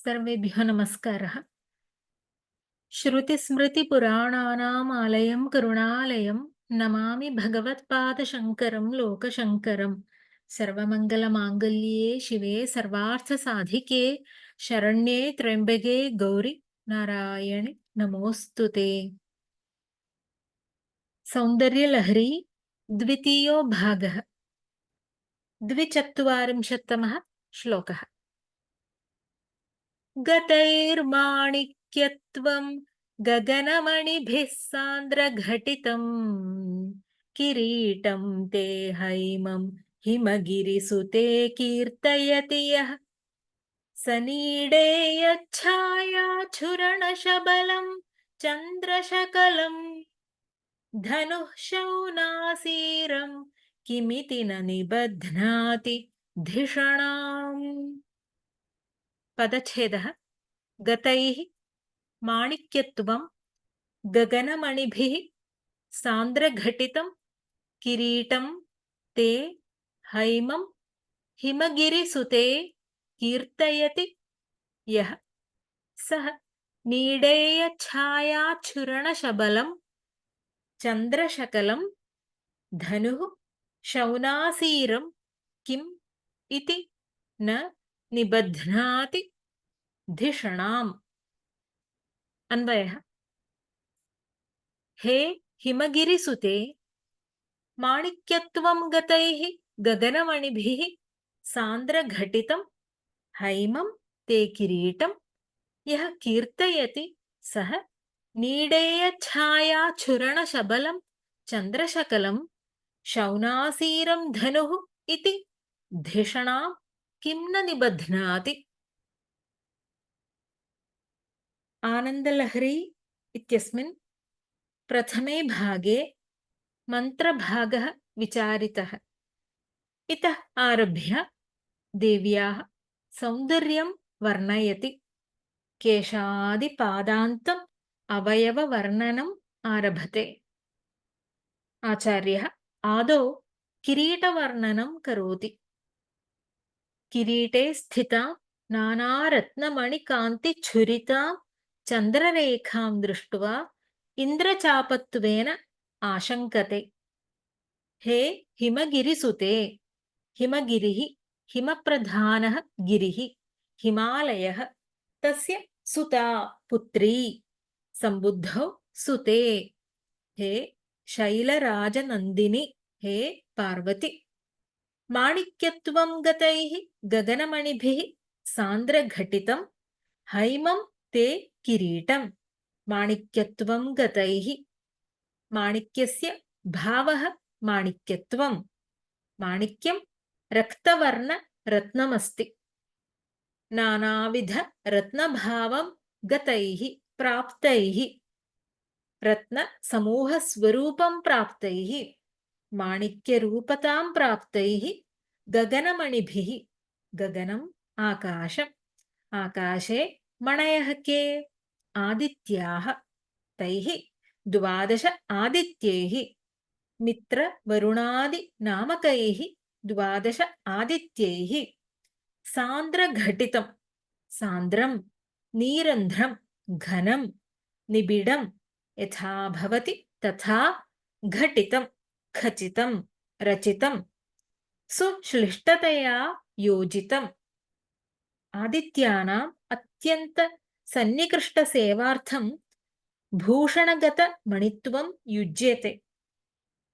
सर्वेभ्यो नमस्कारः। श्रुतिस्मृतिपुराणानाम् आलयं करुणालयं नमामि भगवत्पादशङ्करं लोकशङ्करम्। सर्वमङ्गलमाङ्गल्ये शिवे सर्वार्थसाधिके शरण्ये त्र्यम्बके गौरि नारायणि नमोऽस्तु ते। सौन्दर्यलहरी द्वितीयो भागः। 24तमः श्लोकः। गतैर्माणिक्यत्वं गगनमणिभिः सान्द्रघटितं किरीटं ते हैमं हिमगिरिसुते कीर्तयति यः स नीडेयच्छायाच्छुरणशबलं चन्द्रशकलं धनुः शौनासीरं किमिति न निबध्नाति धिषणाम्। पदच्छेदः। गतैः माणिक्यत्वं गगनमणिभिः सान्द्रघटितं किरीटं ते हैमं हिमगिरिसुते कीर्तयति यः सः नीडेयच्छायाच्छुरणशबलं चन्द्रशकलं धनुः शौनासीरं किम् इति न निबध्नाति धिषणाम्। अन्वयः। हे हिमगिरिसुते माणिक्यत्वं गतैः गगनमणिभिः सान्द्रघटितं हैमं ते किरीटं यः कीर्तयति सः नीडेयच्छायाच्छुरणशबलं चन्द्रशकलं शौनासीरं धनुः इति धिषणां किं न निबध्नाति। आनन्दलहरी इत्यस्मिन् प्रथमे भागे मन्त्रभागः विचारितः। इतः आरभ्य देव्याः सौन्दर्यं वर्णयति। केशादिपादान्तम् अवयववर्णनम् आरभते। आचार्यः आदौ किरीटवर्णनं करोति। किरीटे स्थितां नानारत्नमणिकान्तिच्छुरितां चन्द्ररेखां दृष्ट्वा इन्द्रचापत्वेन आशङ्कते। हे हिमगिरिसुते। हिमगिरिः हिमप्रधानः गिरिः हिमालयः तस्य सुता पुत्री सम्बुद्धौ सुते। हे शैलराजनन्दिनि हे पार्वती। माणिक्यत्वं गतैः गगनमणिभिः सान्द्रघटितं हैमं ते किरीटं। माणिक्यत्वं गतैः। माणिक्यस्य भावः माणिक्यत्वं। माणिक्यं रक्तवर्णरत्नमस्ति। नानाविधरत्नभावं गतैः प्राप्तैः रत्नसमूहस्वरूपं प्राप्तैः माणिक्यरूपतां प्राप्तैः गगनमणिभिः। गगनम् आकाशम्। आकाशे मणयः के? आदित्याः। तैः 12 आदित्यैः मित्रवरुणादिनामकैः 12 आदित्यैः सान्द्रघटितं। सान्द्रं नीरन्ध्रं घनं निबिडं यथा भवति तथा घटितं खचितं रचितं सुश्लिष्टतया योजितम्। आदित्यानाम् अत्यन्तसन्निकृष्टसेवार्थं भूषणगतमणित्वं युज्यते।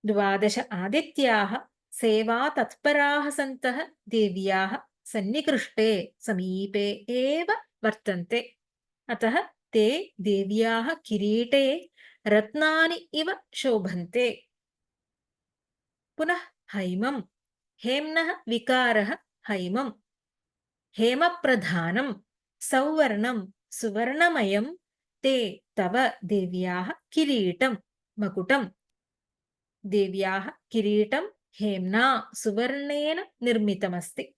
12 आदित्याः सेवातत्पराः सन्तः देव्याः सन्निकृष्टे समीपे एव वर्तन्ते। अतः ते देव्याः किरीटे रत्नानि इव शोभन्ते। पुनः हैमं। हेम्नः विकारः हैमं। हेमप्रधानं सौवर्णं सुवर्णमयं ते तव देव्याः किरीटं मकुटं। देव्याः किरीटं हेम्ना सुवर्णेन निर्मितमस्ति।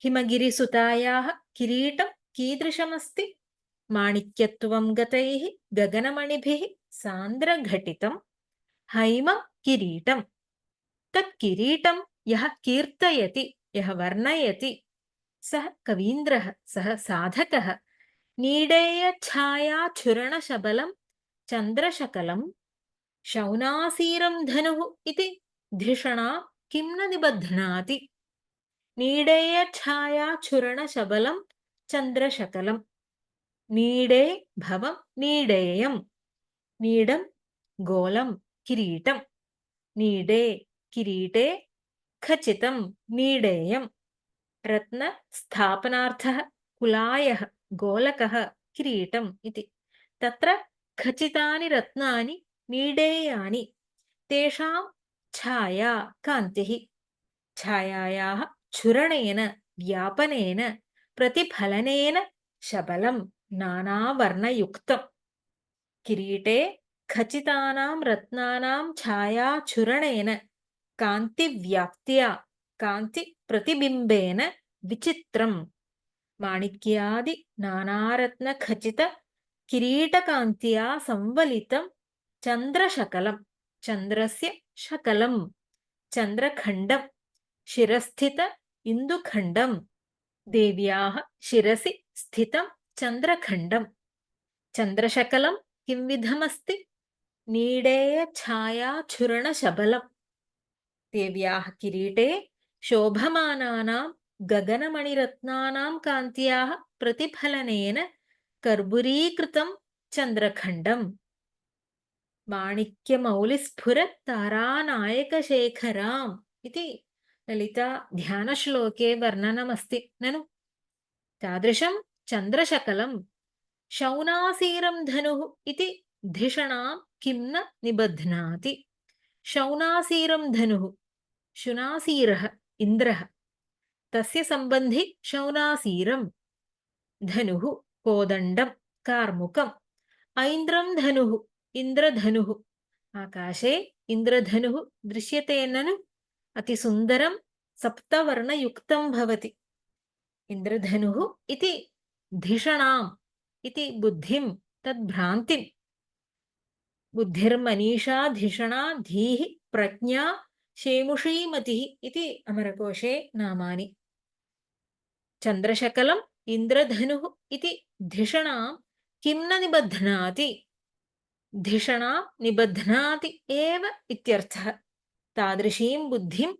हिमगिरिसुतायाः किरीटं कीदृशमस्ति? माणिक्यत्वं गतैः गगनमणिभिः सान्द्रघटितं हैमं किरीटं। तत् किरीटं यः कीर्तयति यः वर्णयति सः कवीन्द्रः, सः साधकः नीडेयछायाछुरणशबलं चन्द्रशकलं शौनासीरं धनुः इति धिषणा किं न निबध्नाति। नीडेयछायाछुरणशबलं चन्द्रशकलं नीडे भवं नीडेयं नीडं गोलं किरीटं नीडे किरीटे खचितं नीडेयं रत्नस्थापनार्थः कुलायः गोलकः किरीटम् इति। तत्र खचितानि रत्नानि नीडेयानि तेषां छाया कान्तिः छायायाः छुरणेन व्यापनेन प्रतिफलनेन शबलं नानावर्णयुक्तम् किरीटे खचितानां रत्नानां छायाछुरणेन कान्तिव्याप्त्या कान्तिप्रतिबिम्बेन विचित्रं माणिक्यादि नानारत्नखचित किरीटकान्त्या संवलितं चन्द्रशकलं चन्द्रस्य शकलं चन्द्रखण्डं शिरस्थित इन्दुखण्डं देव्याः शिरसि स्थितं चन्द्रखण्डं चन्द्रशकलं किंविधमस्ति नीडेयछायाछुरणशबलम् देव्याः किरीटे शोभमानानां गगनमणिरत्नानां कान्त्याः प्रतिफलनेन कर्बुरीकृतं चन्द्रखण्डम् माणिक्यमौलिस्फुरत्तारानायकशेखराम् इति ललिता ध्यानश्लोके वर्णनमस्ति ननु। तादृशं चन्द्रशकलं शौनासीरं धनुः इति धिषणां किं न निबध्नाति। शौनासीरं धनुः शुनासीरः इन्द्रः तस्य सम्बन्धि शौनासीरं धनुः कोदण्डं कार्मुकम् ऐन्द्रं धनुः इन्द्रधनुः आकाशे इन्द्रधनुः दृश्यते ननु अतिसुन्दरं सप्तवर्णयुक्तं भवति। इन्द्रधनुः इति धिषणाम् इति बुद्धिं तद्भ्रान्तिं बुद्धिर्मनीषा धिषणा धीः प्रज्ञा शेमुषीमतिः इति अमरकोशे नामानि। चन्द्रशकलम् इन्द्रधनुः इति धिषणां किं न निबध्नाति धिषणा निबध्नाति एव इत्यर्थः तादृशीं बुद्धिं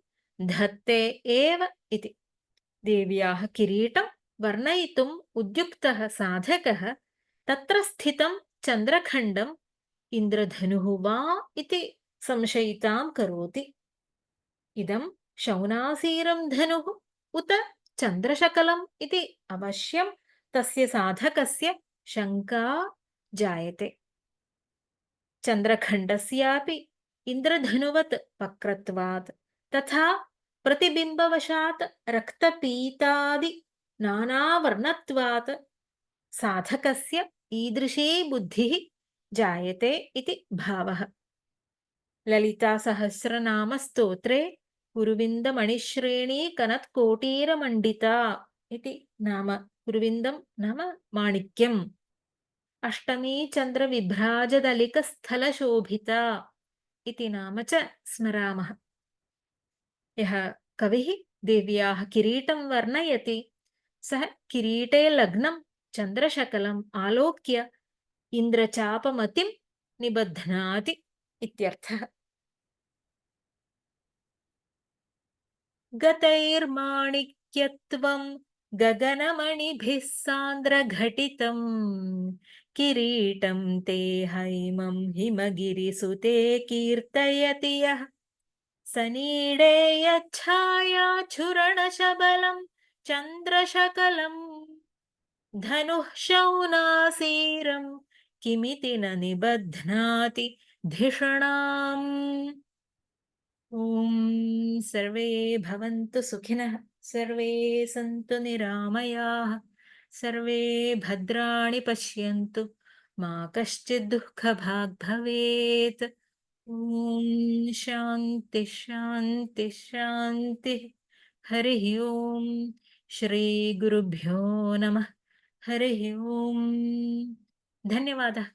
धत्ते एव इति। देव्याः किरीटं वर्णयितुम् उद्युक्तः साधकः तत्र स्थितं चन्द्रखण्डम् इन्द्रधनुः वा इति संशयितां करोति। इदं शौनासीरं धनुः उत चन्द्रशकलम् इति अवश्यं तस्य साधकस्य शङ्का जायते। चन्द्रखण्डस्यापि इन्द्रधनुवत् वक्रत्वात् तथा प्रतिबिम्बवशात् रक्तपीतादि नानावर्णत्वात् साधकस्य ईदृशी बुद्धिः जायते इति भावः। ललितासहस्रनामस्तोत्रे कुरुविन्दमणिश्रेणी कनत्कोटीरमण्डिता इति नाम कुरुविन्दं नाम माणिक्यम् अष्टमी चन्द्रविभ्राजदलिकस्थलशोभिता इति नाम च स्मरामः। यः कविः देव्याः किरीटं वर्णयति सः किरीटे लग्नं चन्द्रशकलम् आलोक्य इन्द्रचापमतिं निबध्नाति इत्यर्थः। गतैर्माणिक्यत्वं गगनमणिभिः सान्द्रघटितं किरीटं ते हैमं हिमगिरिसुते कीर्तयति यः स नीडेयच्छायाछुरणशबलं चन्द्रशकलं धनुः शौनासीरं किमिति न निबध्नाति धिषणाम्। ॐ सर्वे भवन्तु सुखिनः सर्वे सन्तु निरामयाः सर्वे भद्राणि पश्यन्तु मा कश्चित् दुःखभाग् भवेत्। ॐ शान्ति शान्ति शान्तिः। हरिः ॐ श्रीगुरुभ्यो नमः। हरिः ॐ। धन्यवादः।